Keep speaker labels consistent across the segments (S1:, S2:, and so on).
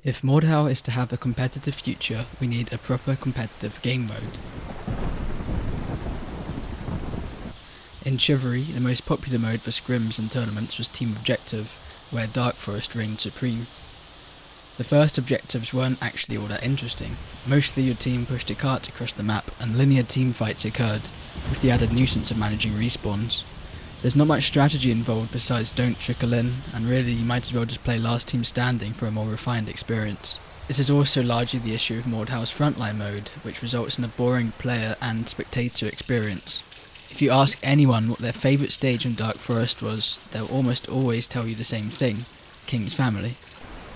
S1: If Mordhau is to have a competitive future, we need a proper competitive game mode. In Chivalry, the most popular mode for scrims and tournaments was Team Objective, where Dark Forest reigned supreme. The first objectives weren't actually all that interesting. Mostly your team pushed a cart across the map and linear team fights occurred, with the added nuisance of managing respawns. There's not much strategy involved besides don't trickle in, and really you might as well just play last team standing for a more refined experience. This is also largely the issue of Mordhau's frontline mode, which results in a boring player and spectator experience. If you ask anyone what their favourite stage in Dark Forest was, they'll almost always tell you the same thing: King's Family.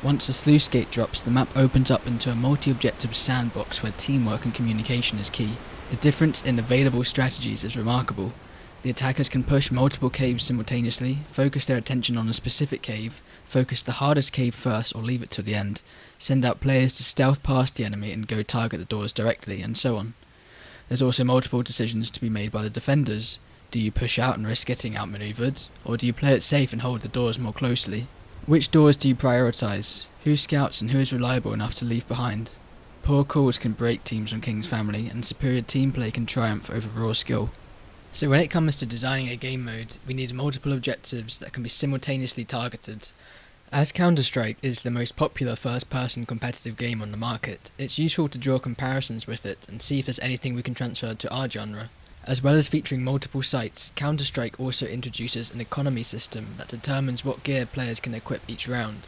S1: Once the sluice gate drops, the map opens up into a multi-objective sandbox where teamwork and communication is key. The difference in available strategies is remarkable. The attackers can push multiple caves simultaneously, focus their attention on a specific cave, focus the hardest cave first or leave it to the end, send out players to stealth past the enemy and go target the doors directly, and so on. There's also multiple decisions to be made by the defenders. Do you push out and risk getting outmaneuvered, or do you play it safe and hold the doors more closely? Which doors do you prioritise? Who scouts and who is reliable enough to leave behind? Poor calls can break teams on King's Family, and superior team play can triumph over raw skill. So when it comes to designing a game mode, we need multiple objectives that can be simultaneously targeted. As Counter-Strike is the most popular first-person competitive game on the market, it's useful to draw comparisons with it and see if there's anything we can transfer to our genre. As well as featuring multiple sites, Counter-Strike also introduces an economy system that determines what gear players can equip each round.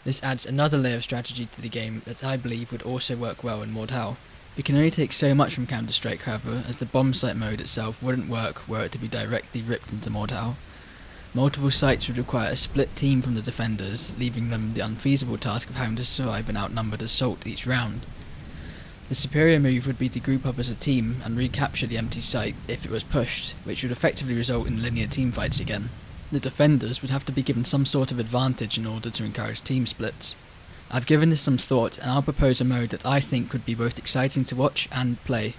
S1: This adds another layer of strategy to the game that I believe would also work well in Mordhau. We can only take so much from Counter-Strike, however, as the bomb site mode itself wouldn't work were it to be directly ripped into Mordhau. Multiple sites would require a split team from the defenders, leaving them the unfeasible task of having to survive an outnumbered assault each round. The superior move would be to group up as a team and recapture the empty site if it was pushed, which would effectively result in linear teamfights again. The defenders would have to be given some sort of advantage in order to encourage team splits. I've given this some thought and I'll propose a mode that I think could be both exciting to watch and play.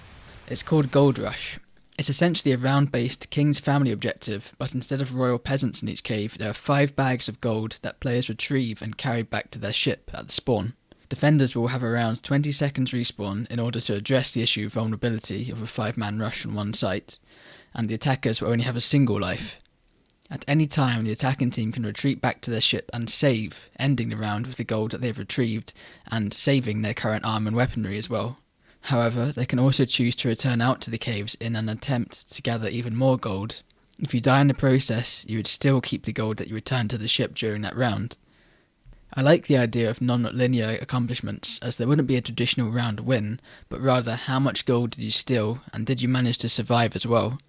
S1: It's called Goldrush. It's essentially a round-based King's Family objective, but instead of royal peasants in each cave, there are 5 bags of gold that players retrieve and carry back to their ship at the spawn. Defenders will have around 20 seconds respawn in order to address the issue of vulnerability of a 5-man rush on one site, and the attackers will only have a single life. At any time, the attacking team can retreat back to their ship and save, ending the round with the gold that they've retrieved, and saving their current arm and weaponry as well. However, they can also choose to return out to the caves in an attempt to gather even more gold. If you die in the process, you would still keep the gold that you returned to the ship during that round. I like the idea of non-linear accomplishments, as there wouldn't be a traditional round win, but rather how much gold did you steal, and did you manage to survive as well.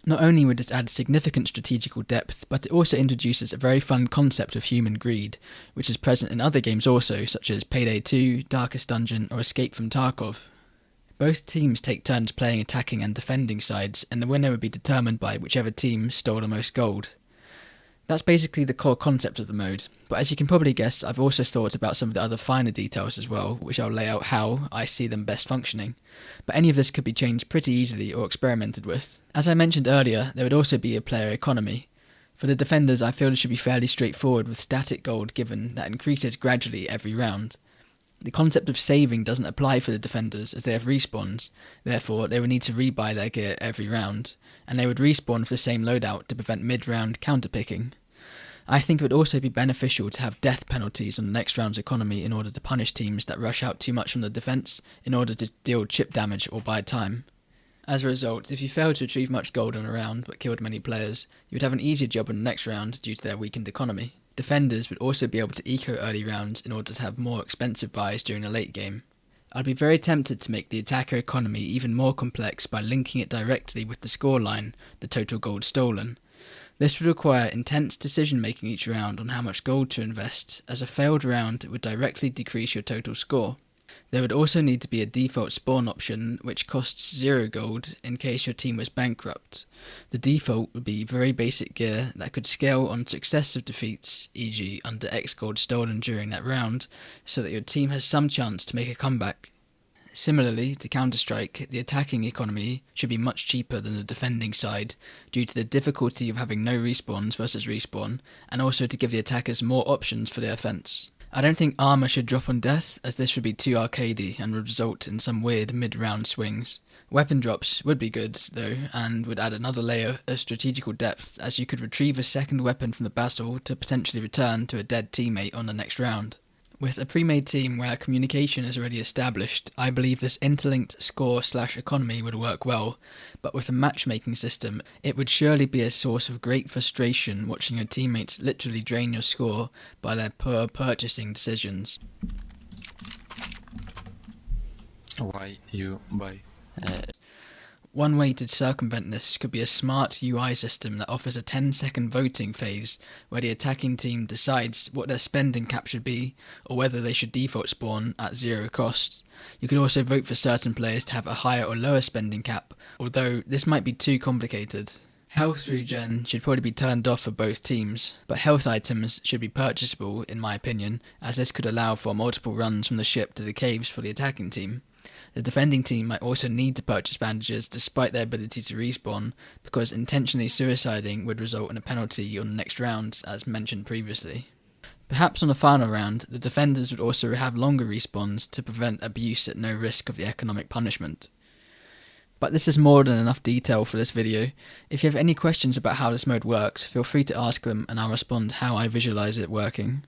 S1: Not only would this add significant strategical depth, but it also introduces a very fun concept of human greed, which is present in other games also, such as Payday 2, Darkest Dungeon, or Escape from Tarkov. Both teams take turns playing attacking and defending sides, and the winner would be determined by whichever team stole the most gold. That's basically the core concept of the mode, but as you can probably guess, I've also thought about some of the other finer details as well, which I'll lay out how I see them best functioning. But any of this could be changed pretty easily or experimented with. As I mentioned earlier, there would also be a player economy. For the defenders, I feel it should be fairly straightforward with static gold given that increases gradually every round. The concept of saving doesn't apply for the defenders as they have respawns, therefore they would need to rebuy their gear every round, and they would respawn with the same loadout to prevent mid-round counterpicking. I think it would also be beneficial to have death penalties on the next round's economy in order to punish teams that rush out too much on the defence in order to deal chip damage or buy time. As a result, if you failed to achieve much gold on a round but killed many players, you would have an easier job on the next round due to their weakened economy. Defenders would also be able to eco early rounds in order to have more expensive buys during the late game. I'd be very tempted to make the attacker economy even more complex by linking it directly with the scoreline, the total gold stolen. This would require intense decision making each round on how much gold to invest, as a failed round would directly decrease your total score. There would also need to be a default spawn option which costs 0 gold in case your team was bankrupt. The default would be very basic gear that could scale on successive defeats, e.g. under X gold stolen during that round, so that your team has some chance to make a comeback. Similarly to Counter-Strike, the attacking economy should be much cheaper than the defending side due to the difficulty of having no respawns versus respawn, and also to give the attackers more options for their offense. I don't think armour should drop on death, as this would be too arcadey and would result in some weird mid-round swings. Weapon drops would be good, though, and would add another layer of strategical depth, as you could retrieve a second weapon from the battle to potentially return to a dead teammate on the next round. With a pre-made team where communication is already established, I believe this interlinked score/economy would work well, but with a matchmaking system, it would surely be a source of great frustration watching your teammates literally drain your score by their poor purchasing decisions.
S2: Why you buy?
S1: One way to circumvent this could be a smart UI system that offers a 10-second voting phase where the attacking team decides what their spending cap should be, or whether they should default spawn at 0 cost. You could also vote for certain players to have a higher or lower spending cap, although this might be too complicated. Health regen should probably be turned off for both teams, but health items should be purchasable in my opinion, as this could allow for multiple runs from the ship to the caves for the attacking team. The defending team might also need to purchase bandages despite their ability to respawn, because intentionally suiciding would result in a penalty on the next round, as mentioned previously. Perhaps on the final round, the defenders would also have longer respawns to prevent abuse at no risk of the economic punishment. But this is more than enough detail for this video. If you have any questions about how this mode works, feel free to ask them and I'll respond how I visualise it working.